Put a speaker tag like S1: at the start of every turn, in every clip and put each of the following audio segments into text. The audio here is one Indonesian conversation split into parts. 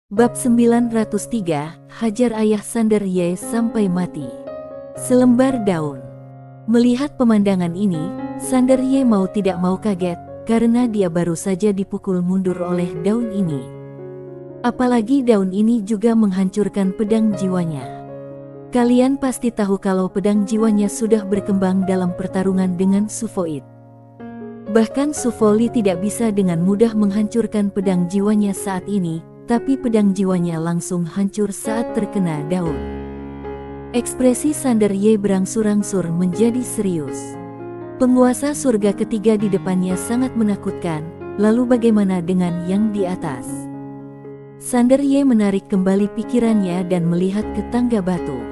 S1: Bab 903, hajar ayah Sander Ye sampai mati. Selembar daun. Melihat pemandangan ini, Sander Ye mau tidak mau kaget, karena dia baru saja dipukul mundur oleh daun ini. Apalagi daun ini juga menghancurkan pedang jiwanya. Kalian pasti tahu kalau pedang jiwanya sudah berkembang dalam pertarungan dengan Sufoid. Bahkan Sufoli tidak bisa dengan mudah menghancurkan pedang jiwanya saat ini, tapi pedang jiwanya langsung hancur saat terkena daun. Ekspresi Sander Ye berangsur-angsur menjadi serius. Penguasa surga ketiga di depannya sangat menakutkan, lalu bagaimana dengan yang di atas? Sander Ye menarik kembali pikirannya dan melihat ke tangga batu.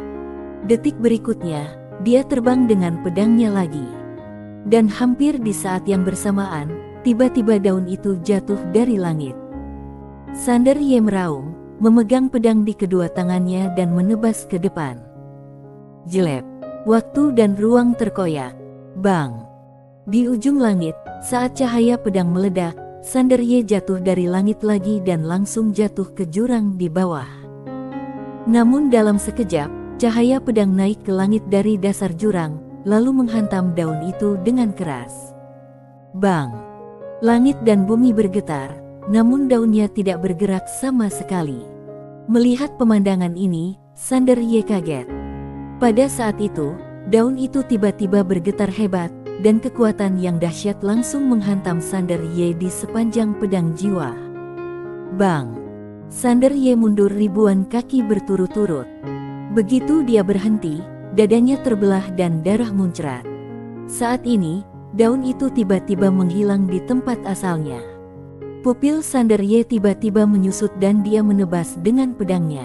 S1: Detik berikutnya, dia terbang dengan pedangnya lagi. Dan hampir di saat yang bersamaan, tiba-tiba daun itu jatuh dari langit. Sander Ye meraung, memegang pedang di kedua tangannya dan menebas ke depan. Jelek, waktu dan ruang terkoyak. Bang! Di ujung langit, saat cahaya pedang meledak, Sander Ye jatuh dari langit lagi dan langsung jatuh ke jurang di bawah. Namun dalam sekejap, cahaya pedang naik ke langit dari dasar jurang, lalu menghantam daun itu dengan keras. Bang! Langit dan bumi bergetar, namun daunnya tidak bergerak sama sekali. Melihat pemandangan ini, Sander Ye kaget. Pada saat itu, daun itu tiba-tiba bergetar hebat, dan kekuatan yang dahsyat langsung menghantam Sander Ye di sepanjang pedang jiwa. Bang! Sander Ye mundur ribuan kaki berturut-turut. Begitu dia berhenti, dadanya terbelah dan darah muncrat. Saat ini, daun itu tiba-tiba menghilang di tempat asalnya. Pupil Sander Ye tiba-tiba menyusut dan dia menebas dengan pedangnya.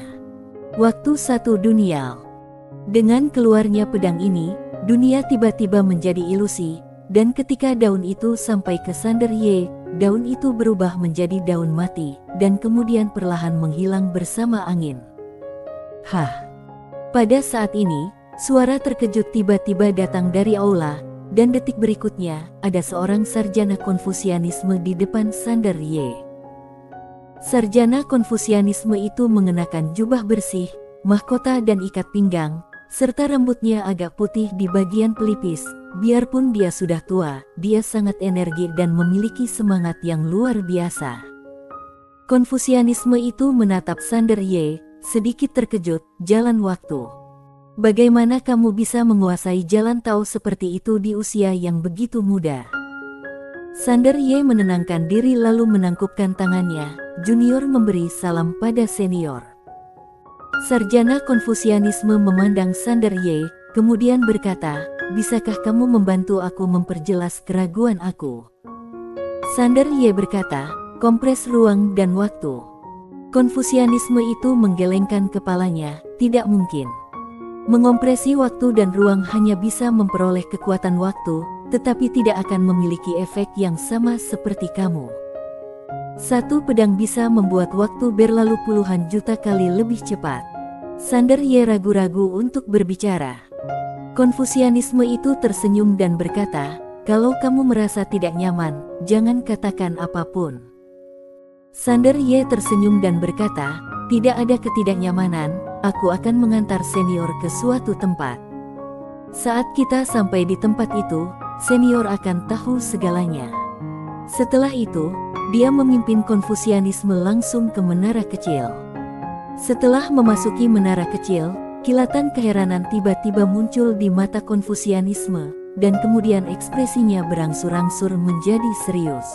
S1: Waktu satu dunia. Dengan keluarnya pedang ini, dunia tiba-tiba menjadi ilusi, dan ketika daun itu sampai ke Sander Ye, daun itu berubah menjadi daun mati, dan kemudian perlahan menghilang bersama angin. Hah! Pada saat ini, suara terkejut tiba-tiba datang dari aula, dan detik berikutnya, ada seorang sarjana Konfusianisme di depan Sander Ye. Sarjana Konfusianisme itu mengenakan jubah bersih, mahkota dan ikat pinggang, serta rambutnya agak putih di bagian pelipis. Biarpun dia sudah tua, dia sangat energi dan memiliki semangat yang luar biasa. Konfusianisme itu menatap Sander Ye, sedikit terkejut. Jalan waktu. Bagaimana kamu bisa menguasai jalan Tao seperti itu di usia yang begitu muda? Sander Ye menenangkan diri lalu menangkupkan tangannya. Junior memberi salam pada senior. Sarjana Konfusianisme memandang Sander Ye, kemudian berkata, "Bisakah kamu membantu aku memperjelas keraguan aku?" Sander Ye berkata, "Kompres ruang dan waktu." Konfusianisme itu menggelengkan kepalanya, "Tidak mungkin. Mengompresi waktu dan ruang hanya bisa memperoleh kekuatan waktu, tetapi tidak akan memiliki efek yang sama seperti kamu. Satu pedang bisa membuat waktu berlalu puluhan juta kali lebih cepat." Sander Ye ragu-ragu untuk berbicara. Konfusianisme itu tersenyum dan berkata, "Kalau kamu merasa tidak nyaman, jangan katakan apapun." Sander Ye tersenyum dan berkata, "Tidak ada ketidaknyamanan, aku akan mengantar senior ke suatu tempat. Saat kita sampai di tempat itu, senior akan tahu segalanya." Setelah itu, dia memimpin Konfusianisme langsung ke menara kecil. Setelah memasuki menara kecil, kilatan keheranan tiba-tiba muncul di mata Konfusianisme, dan kemudian ekspresinya berangsur-angsur menjadi serius.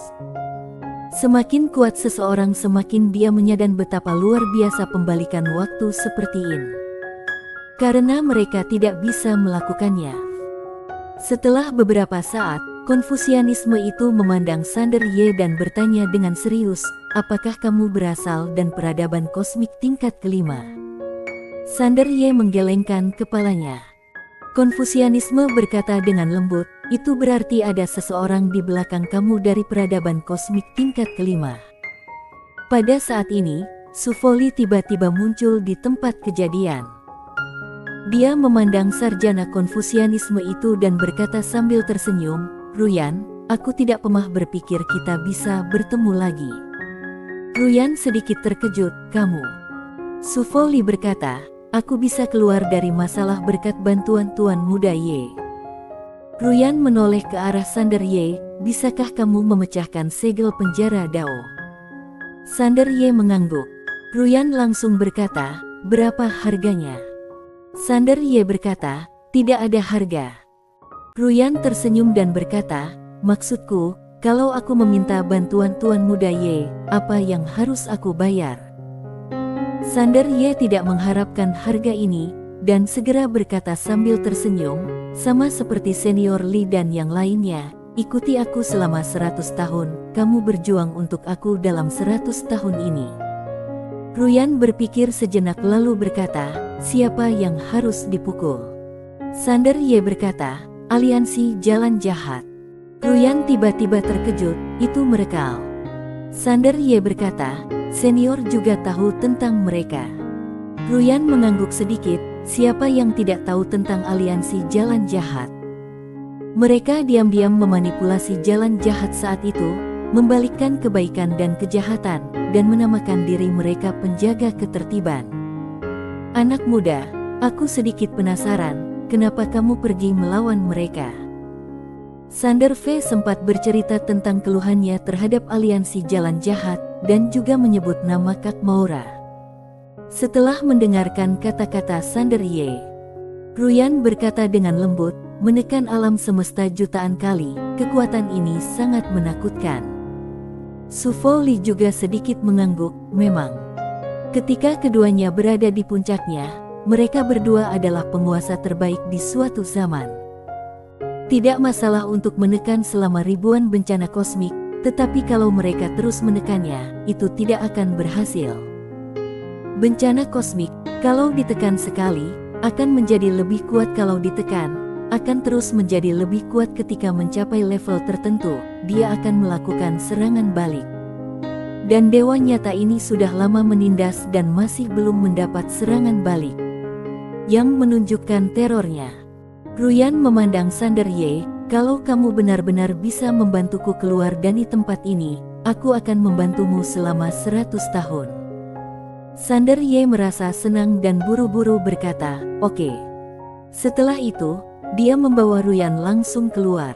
S1: Semakin kuat seseorang, semakin dia menyadari betapa luar biasa pembalikan waktu seperti ini. Karena mereka tidak bisa melakukannya. Setelah beberapa saat, Konfusianisme itu memandang Sander Ye dan bertanya dengan serius, "Apakah kamu berasal dan peradaban kosmik tingkat kelima?" Sander Ye menggelengkan kepalanya. Konfusianisme berkata dengan lembut, "Itu berarti ada seseorang di belakang kamu dari peradaban kosmik tingkat kelima." Pada saat ini, Sufoli tiba-tiba muncul di tempat kejadian. Dia memandang sarjana Konfusianisme itu dan berkata sambil tersenyum, "Ruyan, aku tidak pernah berpikir kita bisa bertemu lagi." Ruyan sedikit terkejut, kamu? Su Foli berkata, aku bisa keluar dari masalah berkat bantuan Tuan Muda Ye. Ruyan menoleh ke arah Sander Ye, bisakah kamu memecahkan segel penjara Dao? Sander Ye mengangguk. Ruyan langsung berkata, berapa harganya? Sander Ye berkata, tidak ada harga. Ruyan tersenyum dan berkata, maksudku, kalau aku meminta bantuan Tuan Muda Ye, apa yang harus aku bayar? Sander Ye tidak mengharapkan harga ini, dan segera berkata sambil tersenyum, sama seperti senior Li dan yang lainnya, ikuti aku selama 100 tahun, kamu berjuang untuk aku dalam 100 tahun ini. Ruyan berpikir sejenak lalu berkata, siapa yang harus dipukul? Sander Ye berkata, aliansi jalan jahat. Ruyan tiba-tiba terkejut, itu merekal. Sander Ye berkata, senior juga tahu tentang mereka. Ruyan mengangguk sedikit, siapa yang tidak tahu tentang aliansi jalan jahat? Mereka diam-diam memanipulasi jalan jahat saat itu, membalikkan kebaikan dan kejahatan, dan menamakan diri mereka penjaga ketertiban. Anak muda, aku sedikit penasaran, kenapa kamu pergi melawan mereka? Sander V sempat bercerita tentang keluhannya terhadap aliansi jalan jahat, dan juga menyebut nama Kak Maura. Setelah mendengarkan kata-kata Sander Ye, Ruyan berkata dengan lembut, menekan alam semesta jutaan kali, kekuatan ini sangat menakutkan. Su Foli juga sedikit mengangguk, memang. Ketika keduanya berada di puncaknya, mereka berdua adalah penguasa terbaik di suatu zaman. Tidak masalah untuk menekan selama ribuan bencana kosmik, tetapi kalau mereka terus menekannya, itu tidak akan berhasil. Bencana kosmik, kalau ditekan sekali, akan menjadi lebih kuat kalau ditekan, akan terus menjadi lebih kuat ketika mencapai level tertentu, dia akan melakukan serangan balik. Dan dewa nyata ini sudah lama menindas dan masih belum mendapat serangan balik, yang menunjukkan terornya. Ruyan memandang Sander Ye, kalau kamu benar-benar bisa membantuku keluar dari tempat ini, aku akan membantumu selama 100 tahun. Sander Ye merasa senang dan buru-buru berkata, oke. Setelah itu, dia membawa Ruyan langsung keluar.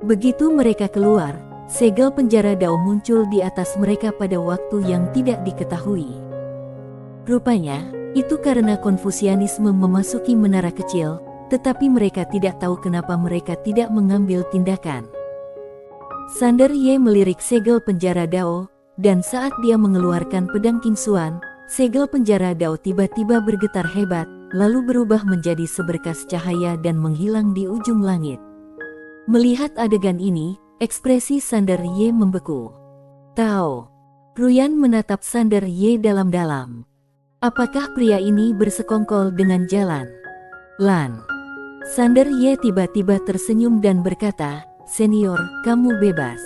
S1: Begitu mereka keluar, segel penjara Dao muncul di atas mereka pada waktu yang tidak diketahui. Rupanya, itu karena Konfusianisme memasuki menara kecil, tetapi mereka tidak tahu kenapa mereka tidak mengambil tindakan. Sander Ye melirik segel penjara Dao, dan saat dia mengeluarkan pedang King Xuan, segel penjara Dao tiba-tiba bergetar hebat, lalu berubah menjadi seberkas cahaya dan menghilang di ujung langit. Melihat adegan ini, ekspresi Sander Ye membeku. Tao. Ruyan menatap Sander Ye dalam-dalam. Apakah pria ini bersekongkol dengan jalan? Lan. Sander Ye tiba-tiba tersenyum dan berkata, senior, kamu bebas.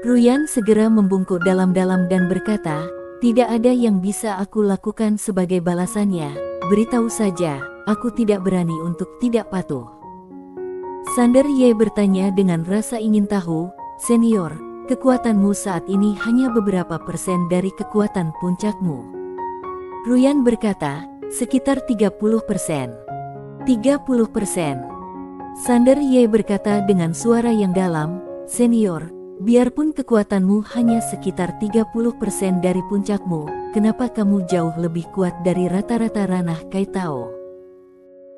S1: Ruyan segera membungkuk dalam-dalam dan berkata, tidak ada yang bisa aku lakukan sebagai balasannya, beritahu saja, aku tidak berani untuk tidak patuh. Sander Ye bertanya dengan rasa ingin tahu, senior, kekuatanmu saat ini hanya beberapa persen dari kekuatan puncakmu. Ruyan berkata, sekitar 30%. 30%. Sander Ye berkata dengan suara yang dalam, senior, biarpun kekuatanmu hanya sekitar 30% dari puncakmu, kenapa kamu jauh lebih kuat dari rata-rata ranah Kai Tao?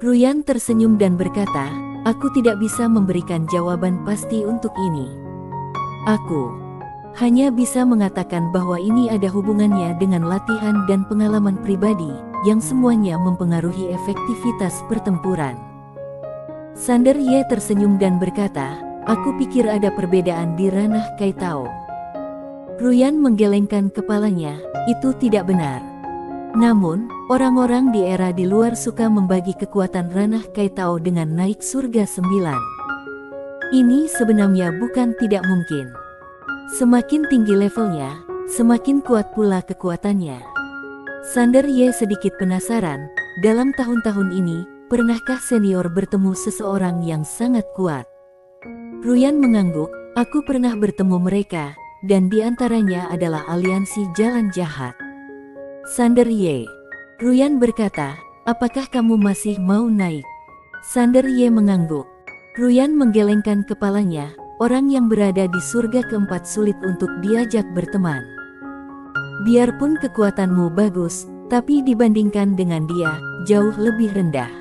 S1: Ruyan tersenyum dan berkata, aku tidak bisa memberikan jawaban pasti untuk ini. Aku hanya bisa mengatakan bahwa ini ada hubungannya dengan latihan dan pengalaman pribadi, yang semuanya mempengaruhi efektivitas pertempuran. Sander Ye tersenyum dan berkata, aku pikir ada perbedaan di ranah Kai Tao. Ruyan menggelengkan kepalanya, itu tidak benar. Namun, orang-orang di era di luar suka membagi kekuatan ranah Kai Tao dengan naik surga 9. Ini sebenarnya bukan tidak mungkin. Semakin tinggi levelnya, semakin kuat pula kekuatannya. Sander Ye sedikit penasaran, dalam tahun-tahun ini, pernahkah senior bertemu seseorang yang sangat kuat? Ruyan mengangguk, aku pernah bertemu mereka, dan di antaranya adalah aliansi jalan jahat. Sander Ye. Ruyan berkata, apakah kamu masih mau naik? Sander Ye mengangguk. Ruyan menggelengkan kepalanya, orang yang berada di surga keempat sulit untuk diajak berteman. Biarpun kekuatanmu bagus, tapi dibandingkan dengan dia, jauh lebih rendah.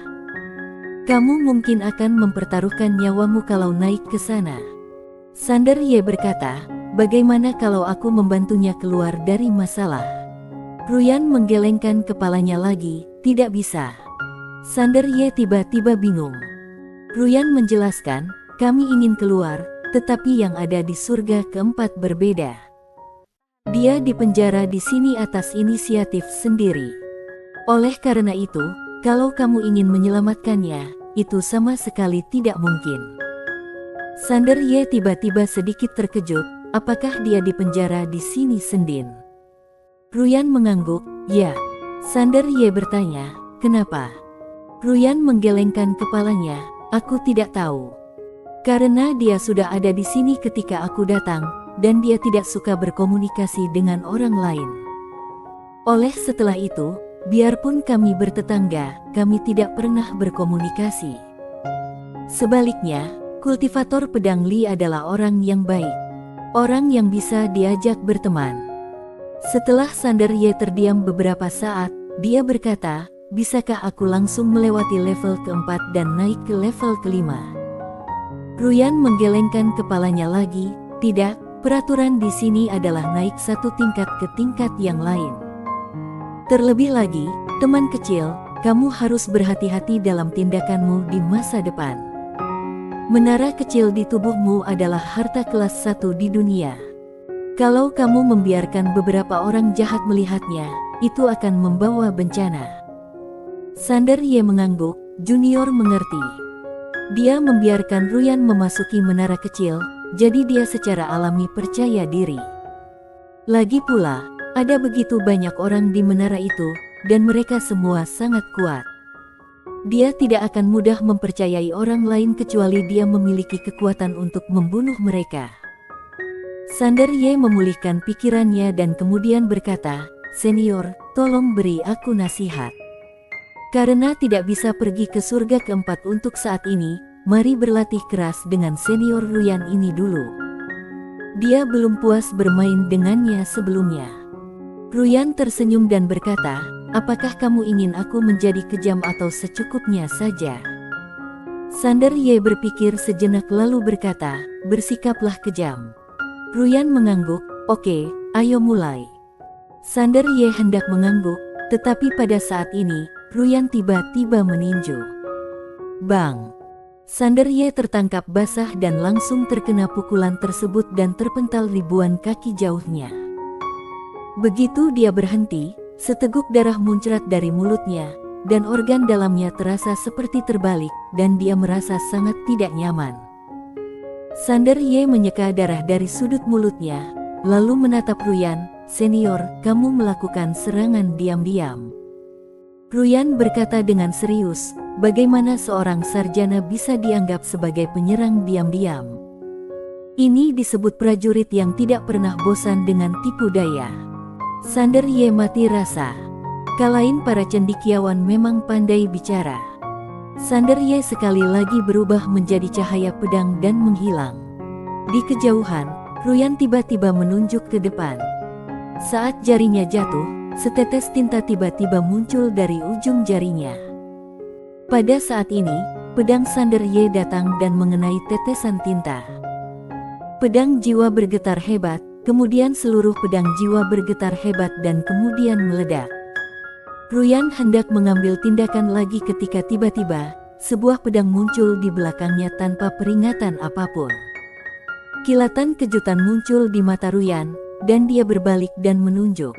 S1: Kamu mungkin akan mempertaruhkan nyawamu kalau naik ke sana. Sander Ye berkata, bagaimana kalau aku membantunya keluar dari masalah? Ruyan menggelengkan kepalanya lagi, tidak bisa. Sander Ye tiba-tiba bingung. Ruyan menjelaskan, kami ingin keluar, tetapi yang ada di surga keempat berbeda. Dia dipenjara di sini atas inisiatif sendiri. Oleh karena itu, kalau kamu ingin menyelamatkannya, itu sama sekali tidak mungkin. Sander Ye tiba-tiba sedikit terkejut, apakah dia dipenjara di sini sendiri? Ruyan mengangguk, ya. Sander Ye bertanya, kenapa? Ruyan menggelengkan kepalanya, aku tidak tahu. Karena dia sudah ada di sini ketika aku datang, dan dia tidak suka berkomunikasi dengan orang lain. Oleh setelah itu, biarpun kami bertetangga, kami tidak pernah berkomunikasi. Sebaliknya, kultivator pedang Li adalah orang yang baik. Orang yang bisa diajak berteman. Setelah Sander Ye terdiam beberapa saat, dia berkata, bisakah aku langsung melewati level keempat dan naik ke level kelima? Ruyan menggelengkan kepalanya lagi, tidak, peraturan di sini adalah naik satu tingkat ke tingkat yang lain. Terlebih lagi, teman kecil, kamu harus berhati-hati dalam tindakanmu di masa depan. Menara kecil di tubuhmu adalah harta kelas 1 di dunia. Kalau kamu membiarkan beberapa orang jahat melihatnya, itu akan membawa bencana. Sander Ye mengangguk, junior mengerti. Dia membiarkan Ruyan memasuki menara kecil, jadi dia secara alami percaya diri. Lagi pula, ada begitu banyak orang di menara itu, dan mereka semua sangat kuat. Dia tidak akan mudah mempercayai orang lain kecuali dia memiliki kekuatan untuk membunuh mereka. Sander Ye memulihkan pikirannya dan kemudian berkata, senior, tolong beri aku nasihat. Karena tidak bisa pergi ke surga keempat untuk saat ini, mari berlatih keras dengan senior Ruyan ini dulu. Dia belum puas bermain dengannya sebelumnya. Ruyan tersenyum dan berkata, apakah kamu ingin aku menjadi kejam atau secukupnya saja? Sander Ye berpikir sejenak lalu berkata, bersikaplah kejam. Ruyan mengangguk, oke, ayo mulai. Sander Ye hendak mengangguk, tetapi pada saat ini, Ruyan tiba-tiba meninju. Bang! Sander Ye tertangkap basah dan langsung terkena pukulan tersebut dan terpental ribuan kaki jauhnya. Begitu dia berhenti, seteguk darah muncrat dari mulutnya, dan organ dalamnya terasa seperti terbalik, dan dia merasa sangat tidak nyaman. Sander Ye menyeka darah dari sudut mulutnya, lalu menatap Ruyan, senior, kamu melakukan serangan diam-diam. Ruyan berkata dengan serius, bagaimana seorang sarjana bisa dianggap sebagai penyerang diam-diam? Ini disebut prajurit yang tidak pernah bosan dengan tipu daya. Sander Ye mati rasa. Kalain para cendekiawan memang pandai bicara. Sander Ye sekali lagi berubah menjadi cahaya pedang dan menghilang. Di kejauhan, Ruyan tiba-tiba menunjuk ke depan. Saat jarinya jatuh, setetes tinta tiba-tiba muncul dari ujung jarinya. Pada saat ini, pedang Sander Ye datang dan mengenai tetesan tinta. Pedang jiwa bergetar hebat, kemudian seluruh pedang jiwa bergetar hebat dan kemudian meledak. Ruyan hendak mengambil tindakan lagi ketika tiba-tiba, sebuah pedang muncul di belakangnya tanpa peringatan apapun. Kilatan kejutan muncul di mata Ruyan, dan dia berbalik dan menunjuk.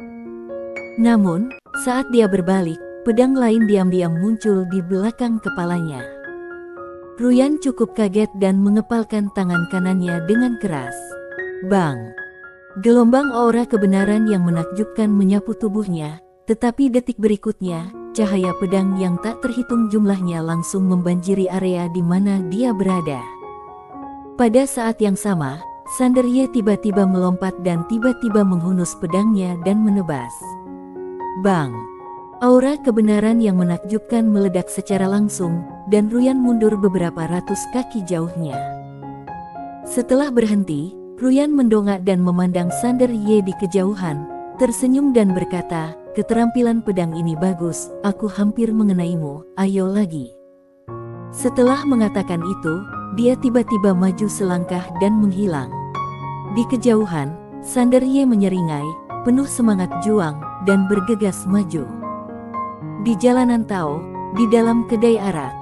S1: Namun, saat dia berbalik, pedang lain diam-diam muncul di belakang kepalanya. Ruyan cukup kaget dan mengepalkan tangan kanannya dengan keras. Bang! Gelombang aura kebenaran yang menakjubkan menyapu tubuhnya, tetapi detik berikutnya, cahaya pedang yang tak terhitung jumlahnya langsung membanjiri area di mana dia berada. Pada saat yang sama, Sanderye tiba-tiba melompat dan tiba-tiba menghunus pedangnya dan menebas. Bang! Aura kebenaran yang menakjubkan meledak secara langsung, dan Ruyan mundur beberapa ratus kaki jauhnya. Setelah berhenti, Ruyan mendongak dan memandang Sanderye di kejauhan, tersenyum dan berkata, "Keterampilan pedang ini bagus, aku hampir mengenaimu, ayo lagi." Setelah mengatakan itu, dia tiba-tiba maju selangkah dan menghilang. Di kejauhan, Sanderye menyeringai, penuh semangat juang, dan bergegas maju. Di jalanan Tao, di dalam kedai arak,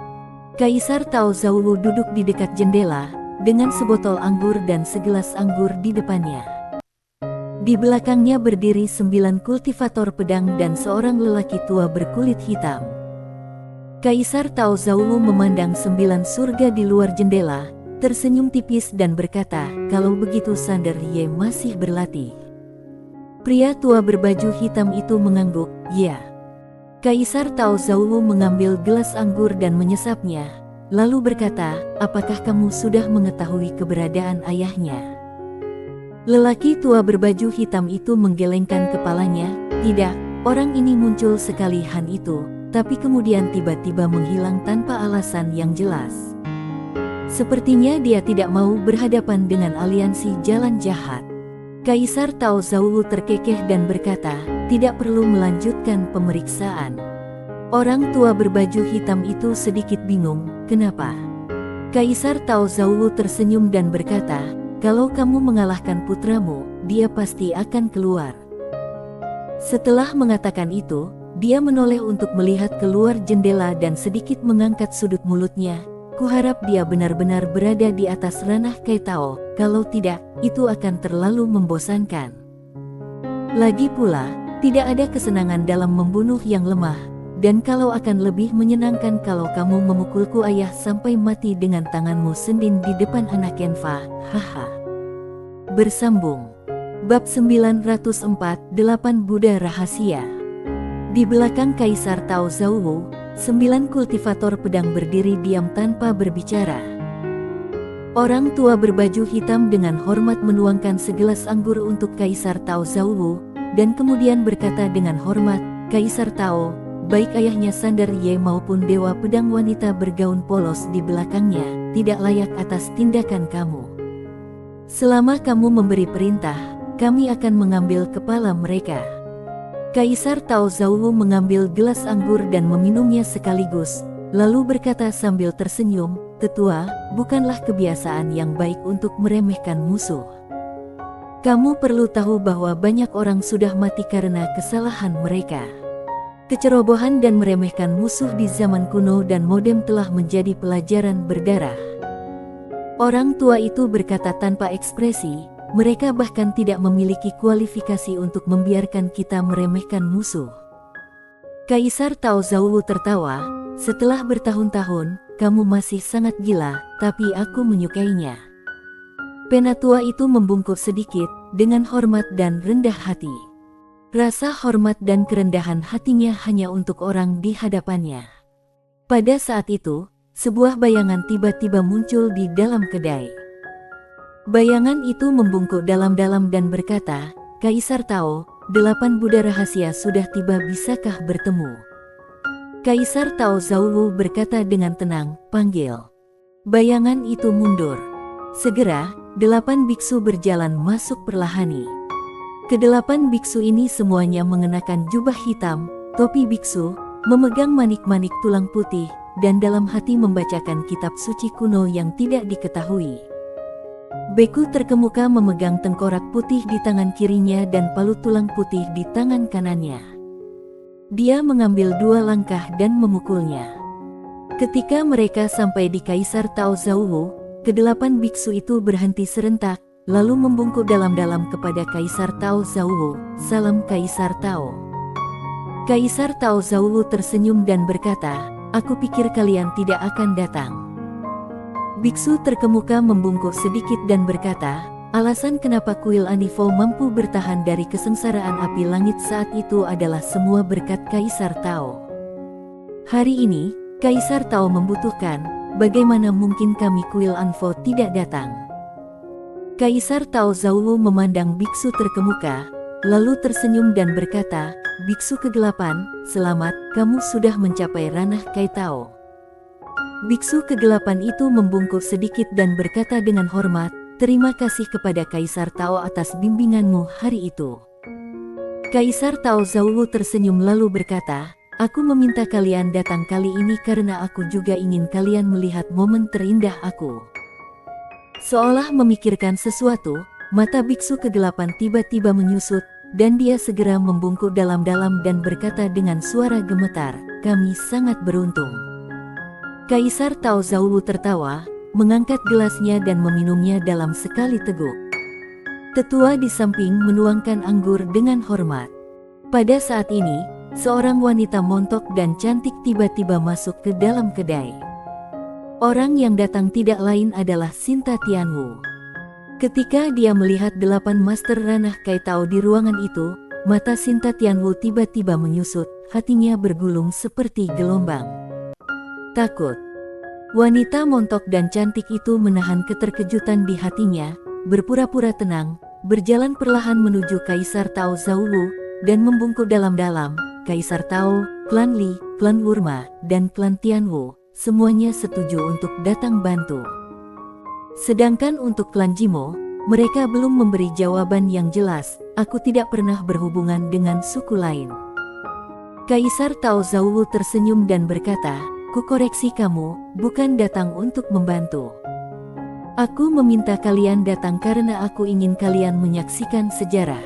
S1: Kaisar Tao Zhouwu duduk di dekat jendela, dengan sebotol anggur dan segelas anggur di depannya. Di belakangnya berdiri 9 kultivator pedang dan seorang lelaki tua berkulit hitam. Kaisar Tao Zhouwu memandang 9 surga di luar jendela, tersenyum tipis dan berkata, "Kalau begitu Sanderye masih berlatih." Pria tua berbaju hitam itu mengangguk, "Ya." Kaisar Tao Zhouwu mengambil gelas anggur dan menyesapnya, lalu berkata, "Apakah kamu sudah mengetahui keberadaan ayahnya?" Lelaki tua berbaju hitam itu menggelengkan kepalanya, "Tidak." Orang ini muncul sekalihan itu, tapi kemudian tiba-tiba menghilang tanpa alasan yang jelas. Sepertinya dia tidak mau berhadapan dengan aliansi jalan jahat. Kaisar Tao Zhouwu terkekeh dan berkata, "Tidak perlu melanjutkan pemeriksaan." Orang tua berbaju hitam itu sedikit bingung, "Kenapa?" Kaisar Tao Zhouwu tersenyum dan berkata, "Kalau kamu mengalahkan putramu, dia pasti akan keluar." Setelah mengatakan itu, dia menoleh untuk melihat keluar jendela dan sedikit mengangkat sudut mulutnya. "Kuharap dia benar-benar berada di atas ranah Kaitao, kalau tidak, itu akan terlalu membosankan. Lagi pula, tidak ada kesenangan dalam membunuh yang lemah, dan kalau akan lebih menyenangkan kalau kamu memukulku ayah sampai mati dengan tanganmu sendiri di depan anak Kenfa, haha." Bersambung. Bab 904, 8 Buddha Rahasia. Di belakang Kaisar Tao Zhouwu, 9 kultivator pedang berdiri diam tanpa berbicara. Orang tua berbaju hitam dengan hormat menuangkan segelas anggur untuk Kaisar Tao Zhouwu, dan kemudian berkata dengan hormat, "Kaisar Tao, baik ayahnya Sanderye maupun dewa pedang wanita bergaun polos di belakangnya, tidak layak atas tindakan kamu. Selama kamu memberi perintah, kami akan mengambil kepala mereka." Kaisar Tao Zhouwu mengambil gelas anggur dan meminumnya sekaligus, lalu berkata sambil tersenyum, "Tetua, bukanlah kebiasaan yang baik untuk meremehkan musuh. Kamu perlu tahu bahwa banyak orang sudah mati karena kesalahan mereka. Kecerobohan dan meremehkan musuh di zaman kuno dan modern telah menjadi pelajaran berdarah." Orang tua itu berkata tanpa ekspresi, "Mereka bahkan tidak memiliki kualifikasi untuk membiarkan kita meremehkan musuh." Kaisar Tao Zhouwu tertawa, "Setelah bertahun-tahun, kamu masih sangat gila, tapi aku menyukainya." Penatua itu membungkuk sedikit, dengan hormat dan rendah hati. Rasa hormat dan kerendahan hatinya hanya untuk orang di hadapannya. Pada saat itu, sebuah bayangan tiba-tiba muncul di dalam kedai. Bayangan itu membungkuk dalam-dalam dan berkata, "Kaisar Tao, 8 Buddha rahasia sudah tiba, bisakah bertemu?" Kaisar Tao Zhouwu berkata dengan tenang, "Panggil." Bayangan itu mundur. Segera, 8 biksu berjalan masuk perlahani. Kedelapan biksu ini semuanya mengenakan jubah hitam, topi biksu, memegang manik-manik tulang putih, dan dalam hati membacakan kitab suci kuno yang tidak diketahui. Beku terkemuka memegang tengkorak putih di tangan kirinya dan palu tulang putih di tangan kanannya. Dia mengambil 2 langkah dan memukulnya. Ketika mereka sampai di Kaisar Tao Zhouwu, ke-8 biksu itu berhenti serentak, lalu membungkuk dalam-dalam kepada Kaisar Tao Zhouwu, "Salam Kaisar Tao." Kaisar Tao Zhouwu tersenyum dan berkata, "Aku pikir kalian tidak akan datang." Biksu terkemuka membungkuk sedikit dan berkata, "Alasan kenapa kuil Anifo mampu bertahan dari kesengsaraan api langit saat itu adalah semua berkat Kaisar Tao. Hari ini, Kaisar Tao membutuhkan, bagaimana mungkin kami kuil Anfo tidak datang?" Kaisar Tao Zhouwu memandang biksu terkemuka, lalu tersenyum dan berkata, "Biksu kegelapan, selamat, kamu sudah mencapai ranah Kai Tao." Biksu kegelapan itu membungkuk sedikit dan berkata dengan hormat, "Terima kasih kepada Kaisar Tao atas bimbinganmu hari itu." Kaisar Tao Zhouwu tersenyum lalu berkata, "Aku meminta kalian datang kali ini karena aku juga ingin kalian melihat momen terindah aku." Seolah memikirkan sesuatu, mata biksu kegelapan tiba-tiba menyusut, dan dia segera membungkuk dalam-dalam dan berkata dengan suara gemetar, "Kami sangat beruntung." Kaisar Tao Zhouwu tertawa, mengangkat gelasnya dan meminumnya dalam sekali teguk. Tetua di samping menuangkan anggur dengan hormat. Pada saat ini, seorang wanita montok dan cantik tiba-tiba masuk ke dalam kedai. Orang yang datang tidak lain adalah Sinta Tianwu. Ketika dia melihat 8 master ranah Kai Tao di ruangan itu, mata Sinta Tianwu tiba-tiba menyusut, hatinya bergulung seperti gelombang takut. Wanita montok dan cantik itu menahan keterkejutan di hatinya, berpura-pura tenang, berjalan perlahan menuju Kaisar Tao Zhouwu, dan membungkuk dalam-dalam. Kaisar Tao, klan Li, klan Wurma, dan klan Tianwu, semuanya setuju untuk datang bantu. Sedangkan untuk klan Jimo, mereka belum memberi jawaban yang jelas. "Aku tidak pernah berhubungan dengan suku lain." Kaisar Tao Zhouwu tersenyum dan berkata, "Ku koreksi kamu, bukan datang untuk membantu. Aku meminta kalian datang karena aku ingin kalian menyaksikan sejarah."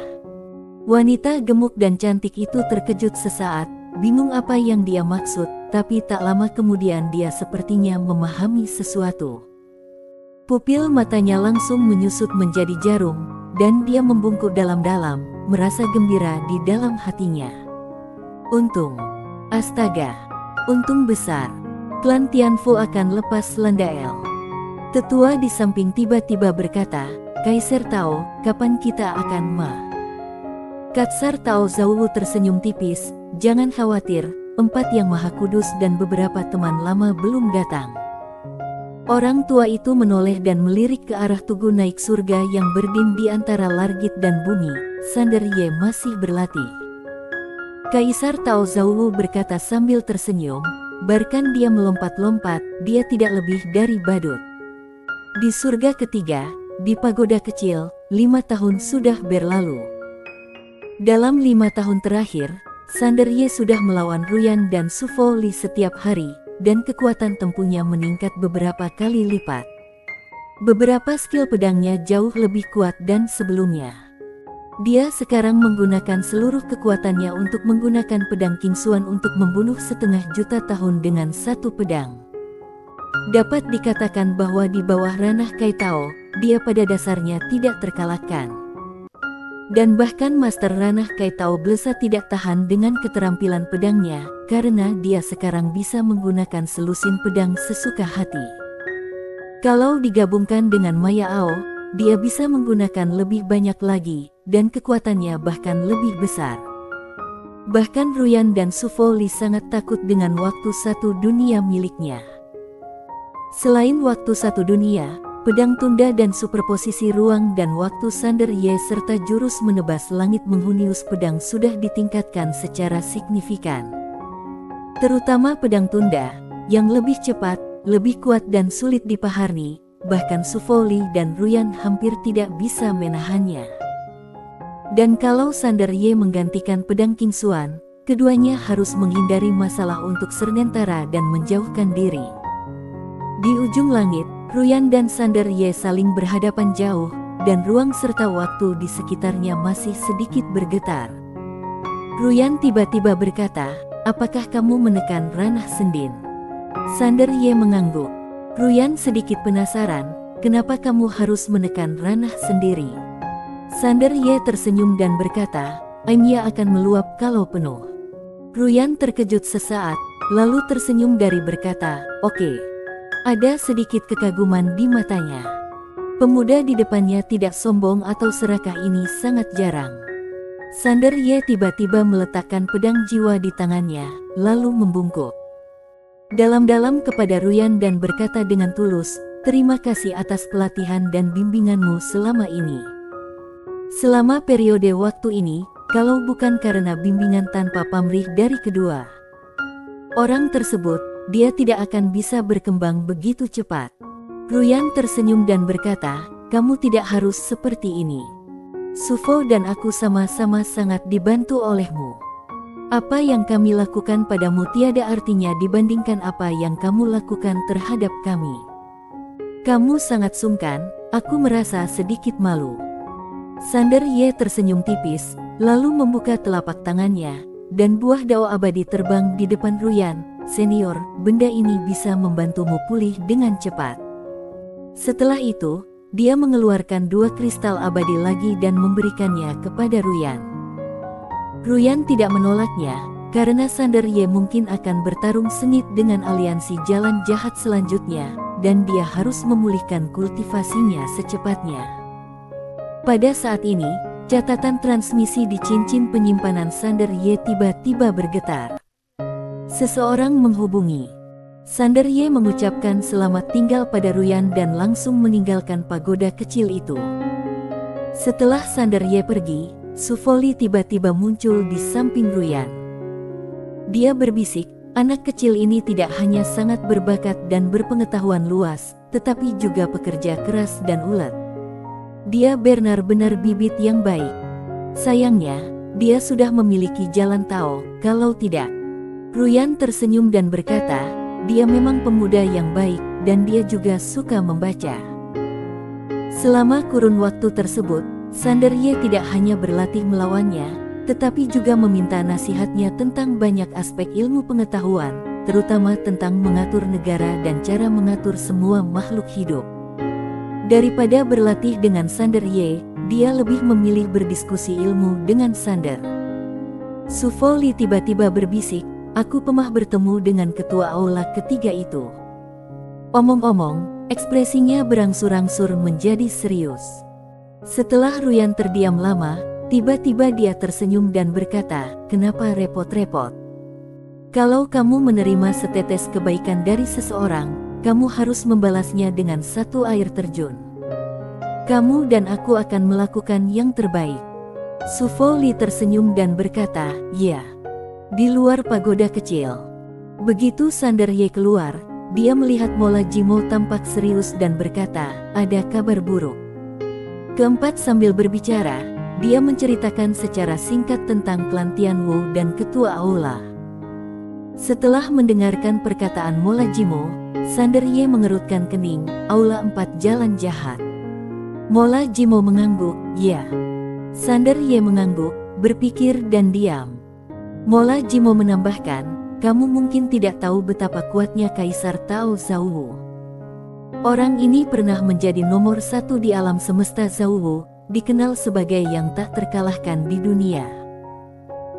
S1: Wanita gemuk dan cantik itu terkejut sesaat, bingung apa yang dia maksud, tapi tak lama kemudian dia sepertinya memahami sesuatu. Pupil matanya langsung menyusut menjadi jarum, dan dia membungkuk dalam-dalam, merasa gembira di dalam hatinya. Untung. Astaga. Untung besar. Klan Tianfu akan lepas Landael. Tetua di samping tiba-tiba berkata, "Kaisar Tao, kapan kita akan Kaisar Tao Zhouwu tersenyum tipis, "Jangan khawatir, 4 yang Maha Kudus dan beberapa teman lama belum datang." Orang tua itu menoleh dan melirik ke arah tugu naik surga yang berdiri di antara langit dan bumi. Sander Ye masih berlatih. Kaisar Tao Zhouwu berkata sambil tersenyum, "Bahkan dia melompat-lompat, dia tidak lebih dari badut." Di surga ketiga, di pagoda kecil, 5 tahun sudah berlalu. Dalam 5 tahun terakhir, Sander Ye sudah melawan Ruyan dan Su Fo Li setiap hari, dan kekuatan tempuhnya meningkat beberapa kali lipat. Beberapa skill pedangnya jauh lebih kuat dan sebelumnya. Dia sekarang menggunakan seluruh kekuatannya untuk menggunakan pedang Kingsuan untuk membunuh 1,5 juta tahun dengan satu pedang. Dapat dikatakan bahwa di bawah ranah Kai Tao, dia pada dasarnya tidak terkalahkan. Dan bahkan Master Ranah Kai Tao Blesa tidak tahan dengan keterampilan pedangnya, karena dia sekarang bisa menggunakan selusin pedang sesuka hati. Kalau digabungkan dengan Maya Ao, dia bisa menggunakan lebih banyak lagi, dan kekuatannya bahkan lebih besar. Bahkan Ruyan dan Su Fo Li sangat takut dengan waktu satu dunia miliknya. Selain waktu satu dunia, pedang tunda dan superposisi ruang dan waktu Sander Ye serta jurus menebas langit menghunius pedang sudah ditingkatkan secara signifikan. Terutama pedang tunda, yang lebih cepat, lebih kuat dan sulit dipahami, bahkan Su Fo Li dan Ruyan hampir tidak bisa menahannya. Dan kalau Sander Ye menggantikan pedang Kingsuan, keduanya harus menghindari masalah untuk sementara dan menjauhkan diri. Di ujung langit, Ruyan dan Sander Ye saling berhadapan jauh, dan ruang serta waktu di sekitarnya masih sedikit bergetar. Ruyan tiba-tiba berkata, "Apakah kamu menekan ranah Sendin?" Sander Ye mengangguk. Ruyan sedikit penasaran, "Kenapa kamu harus menekan ranah sendiri?" Sander Ye tersenyum dan berkata, "Aimya akan meluap kalau penuh." Ruyan terkejut sesaat, lalu tersenyum dari berkata, "Oke." Ada sedikit kekaguman di matanya. Pemuda di depannya tidak sombong atau serakah ini sangat jarang. Sander Ye tiba-tiba meletakkan pedang jiwa di tangannya, lalu membungkuk dalam-dalam kepada Ruyan dan berkata dengan tulus, terima kasih atas pelatihan dan bimbinganmu selama ini. Selama periode waktu ini, kalau bukan karena bimbingan tanpa pamrih dari kedua orang tersebut, dia tidak akan bisa berkembang begitu cepat. Ruyan tersenyum dan berkata, kamu tidak harus seperti ini. Sufo dan aku sama-sama sangat dibantu olehmu. Apa yang kami lakukan padamu tiada artinya dibandingkan apa yang kamu lakukan terhadap kami. Kamu sangat sungkan, aku merasa sedikit malu. Sander Ye tersenyum tipis, lalu membuka telapak tangannya, dan buah dao abadi terbang di depan Ruyan. Senior, benda ini bisa membantumu pulih dengan cepat. Setelah itu, dia mengeluarkan 2 kristal abadi lagi dan memberikannya kepada Ruyan. Ruyan tidak menolaknya, karena Sander Ye mungkin akan bertarung sengit dengan aliansi jalan jahat selanjutnya, dan dia harus memulihkan kultivasinya secepatnya. Pada saat ini, catatan transmisi di cincin penyimpanan Sander Ye tiba-tiba bergetar. Seseorang menghubungi. Sander Ye mengucapkan selamat tinggal pada Ruyan dan langsung meninggalkan pagoda kecil itu. Setelah Sander Ye pergi, Sufoli tiba-tiba muncul di samping Ruyan. Dia berbisik, anak kecil ini tidak hanya sangat berbakat dan berpengetahuan luas, tetapi juga pekerja keras dan ulet. Dia benar-benar bibit yang baik. Sayangnya, dia sudah memiliki jalan Tao, kalau tidak. Ruyan tersenyum dan berkata, dia memang pemuda yang baik, dan dia juga suka membaca. Selama kurun waktu tersebut, Sander Ye tidak hanya berlatih melawannya, tetapi juga meminta nasihatnya tentang banyak aspek ilmu pengetahuan, terutama tentang mengatur negara dan cara mengatur semua makhluk hidup. Daripada berlatih dengan Sander Ye, dia lebih memilih berdiskusi ilmu dengan Sander. Sufoli tiba-tiba berbisik, aku pernah bertemu dengan ketua aula ketiga itu. Omong-omong, ekspresinya berangsur-angsur menjadi serius. Setelah Ruyan terdiam lama, tiba-tiba dia tersenyum dan berkata, kenapa repot-repot? Kalau kamu menerima setetes kebaikan dari seseorang, kamu harus membalasnya dengan 1 air terjun. Kamu dan aku akan melakukan yang terbaik. Sufoli tersenyum dan berkata, ya. Di luar pagoda kecil. Begitu Sander Ye keluar, dia melihat Mola Jimo tampak serius dan berkata, ada kabar buruk. Keempat sambil berbicara, dia menceritakan secara singkat tentang klan Tianwu dan ketua aula. Setelah mendengarkan perkataan Mola Jimo, Sander Ye mengerutkan kening, aula 4 jalan jahat. Mola Jimo mengangguk, ya. Sander Ye mengangguk, berpikir dan diam. Mola Jimo menambahkan, kamu mungkin tidak tahu betapa kuatnya Kaisar Tao Zhouwu. Orang ini pernah menjadi nomor 1 di alam semesta Zhouwu, dikenal sebagai yang tak terkalahkan di dunia.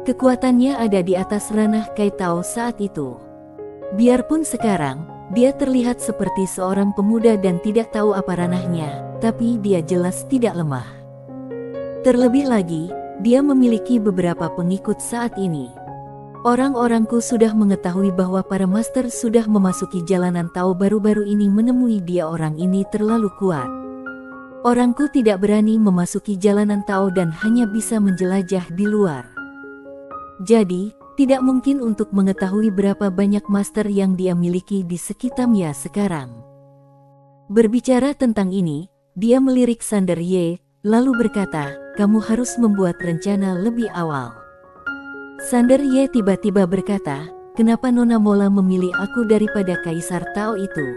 S1: Kekuatannya ada di atas ranah Kai Tao saat itu. Biarpun sekarang, dia terlihat seperti seorang pemuda dan tidak tahu apa ranahnya, tapi dia jelas tidak lemah. Terlebih lagi, dia memiliki beberapa pengikut saat ini. Orang-orangku sudah mengetahui bahwa para master sudah memasuki jalanan Tao baru-baru ini menemui dia. Orang ini terlalu kuat. Orangku tidak berani memasuki jalanan Tao dan hanya bisa menjelajah di luar. Jadi, tidak mungkin untuk mengetahui berapa banyak master yang dia miliki di sekitarnya sekarang. Berbicara tentang ini, dia melirik Sander Ye, lalu berkata, kamu harus membuat rencana lebih awal. Sander Ye tiba-tiba berkata, kenapa Nona Mola memilih aku daripada Kaisar Tao itu?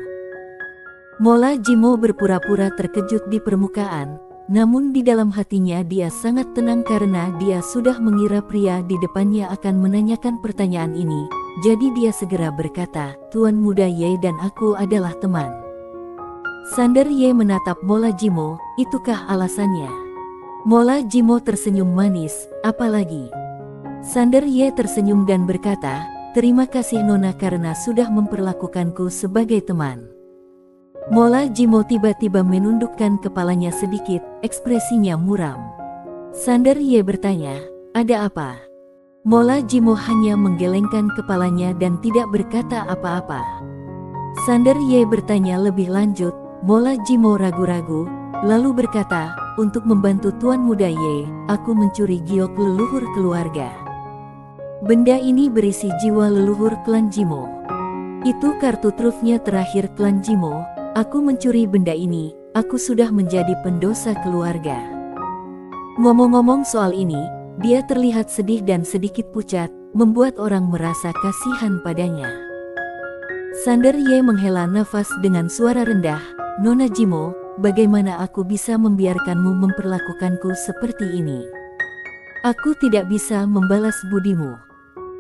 S1: Mola Jimo berpura-pura terkejut di permukaan, namun di dalam hatinya dia sangat tenang karena dia sudah mengira pria di depannya akan menanyakan pertanyaan ini. Jadi dia segera berkata, Tuan Muda Ye dan aku adalah teman. Sander Ye menatap Mola Jimo, itukah alasannya? Mola Jimo tersenyum manis, apalagi? Sander Ye tersenyum dan berkata, terima kasih Nona karena sudah memperlakukanku sebagai teman. Mola Jimo tiba-tiba menundukkan kepalanya sedikit, ekspresinya muram. Sander Ye bertanya, ada apa? Mola Jimo hanya menggelengkan kepalanya dan tidak berkata apa-apa. Sander Ye bertanya lebih lanjut, Mola Jimo ragu-ragu, lalu berkata, untuk membantu Tuan Muda Ye, aku mencuri giok leluhur keluarga. Benda ini berisi jiwa leluhur klan Jimo. Itu kartu trufnya terakhir klan Jimo, aku mencuri benda ini, aku sudah menjadi pendosa keluarga. Ngomong-ngomong soal ini, dia terlihat sedih dan sedikit pucat, membuat orang merasa kasihan padanya. Sander Ye menghela nafas dengan suara rendah, Nona Jimo, bagaimana aku bisa membiarkanmu memperlakukanku seperti ini? Aku tidak bisa membalas budimu.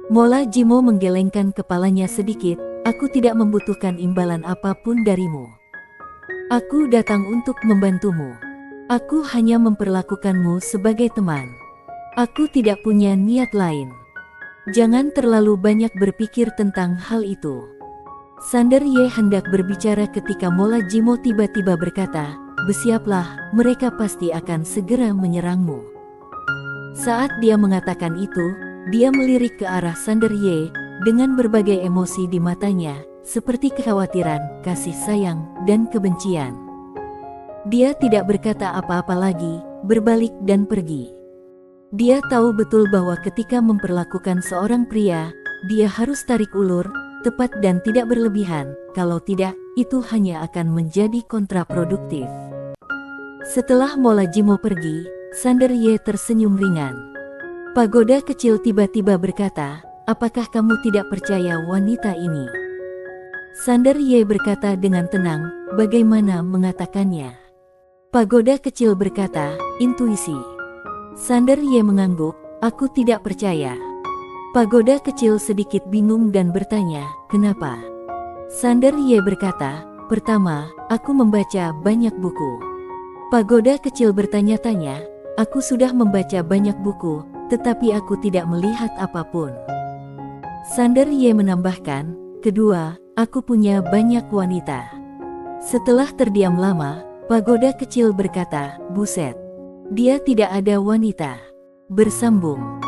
S1: Mola Jimo menggelengkan kepalanya sedikit, aku tidak membutuhkan imbalan apapun darimu. Aku datang untuk membantumu. Aku hanya memperlakukanmu sebagai teman. Aku tidak punya niat lain. Jangan terlalu banyak berpikir tentang hal itu. Sander Ye hendak berbicara ketika Mola Jimo tiba-tiba berkata, bersiaplah, mereka pasti akan segera menyerangmu. Saat dia mengatakan itu, dia melirik ke arah Sander Ye, dengan berbagai emosi di matanya, seperti kekhawatiran, kasih sayang, dan kebencian. Dia tidak berkata apa-apa lagi, berbalik dan pergi. Dia tahu betul bahwa ketika memperlakukan seorang pria, dia harus tarik ulur, tepat dan tidak berlebihan, kalau tidak, itu hanya akan menjadi kontraproduktif. Setelah Mola Jimo pergi, Sander Ye tersenyum ringan. Pagoda kecil tiba-tiba berkata, apakah kamu tidak percaya wanita ini? Sander Ye berkata dengan tenang, bagaimana mengatakannya? Pagoda kecil berkata, intuisi. Sander Ye mengangguk, aku tidak percaya. Pagoda kecil sedikit bingung dan bertanya, kenapa? Sander Ye berkata, pertama, aku membaca banyak buku. Pagoda kecil bertanya-tanya, aku sudah membaca banyak buku, tetapi aku tidak melihat apapun. Sander Ye menambahkan, kedua, aku punya banyak wanita. Setelah terdiam lama, pagoda kecil berkata, buset. Dia tidak ada wanita. Bersambung.